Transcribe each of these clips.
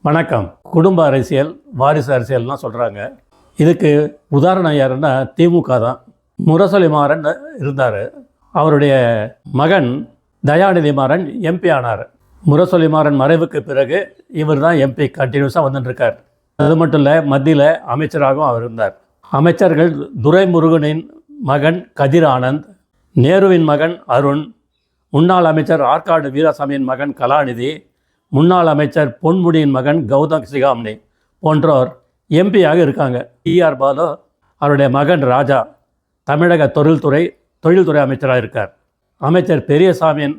வணக்கம். குடும்ப அரசியல், வாரிசு அரசியல்னால் சொல்கிறாங்க. இதுக்கு உதாரணம் யாருன்னா திமுக தான். முரசொலி மாறன் இருந்தார். அவருடைய மகன் தயாநிதி மாறன் எம்பி ஆனார். முரசொலி மாறன் மறைவுக்கு பிறகு இவர் தான் எம்பி கண்டினியூஸாக வந்துட்டுருக்கார். அது மட்டும் இல்லை, மத்தியில் அமைச்சராகவும் அவர் இருந்தார். அமைச்சர்கள் துரைமுருகனின் மகன் கதிர் ஆனந்த், நேருவின் மகன் அருண், முன்னாள் அமைச்சர் ஆற்காடு வீராசாமியின் மகன் கலாநிதி, முன்னாள் அமைச்சர் பொன்முடியின் மகன் கௌதம் சிகாமணி போன்றோர் எம்பியாக இருக்காங்க. டி.ஆர். பாலு அவருடைய மகன் ராஜா தமிழக தொழில்துறை அமைச்சராக இருக்கார். அமைச்சர் பெரியசாமியின்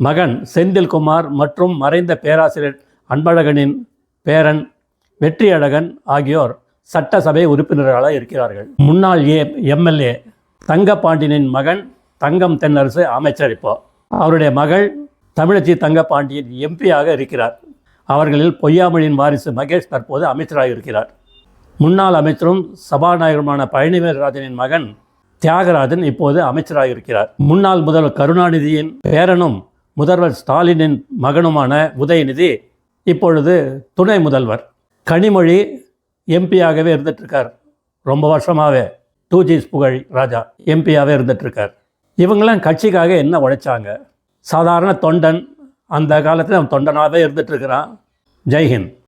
மகன் செந்தில்குமார் மற்றும் மறைந்த பேராசிரியர் அன்பழகனின் பேரன் வெற்றியழகன் ஆகியோர் சட்டசபை உறுப்பினர்களாக இருக்கிறார்கள். முன்னாள் எம்எல்ஏ தங்கப்பாண்டியனின் மகன் தங்கம் தென்னரசு அமைச்சர். இப்போ அவருடைய மகள் தமிழச்சி தங்கப்பாண்டியன் எம்பியாக இருக்கிறார். அவர்களில் பொய்யாமொழியின் வாரிசு மகேஷ் தற்போது அமைச்சராக இருக்கிறார். முன்னாள் அமைச்சரும் சபாநாயகருமான பழனிவேல்ராஜனின் மகன் தியாகராஜன் இப்போது அமைச்சராக இருக்கிறார். முன்னாள் முதல்வர் கருணாநிதியின் பேரனும் முதல்வர் ஸ்டாலினின் மகனுமான உதயநிதி இப்பொழுது துணை முதல்வர். கனிமொழி எம்பியாகவே இருந்துகிட்ருக்கார். ரொம்ப வருஷமாகவே 2G புகழ் ராஜா எம்பியாகவே இருந்துகிட்ருக்கார். இவங்களாம் கட்சிக்காக என்ன உழைச்சாங்க? சாதாரண தொண்டன். அந்த காலத்தில் அவன் தொண்டனாகவே இருந்துகிட்ருக்கிறான். ஜெய்ஹிந்த்.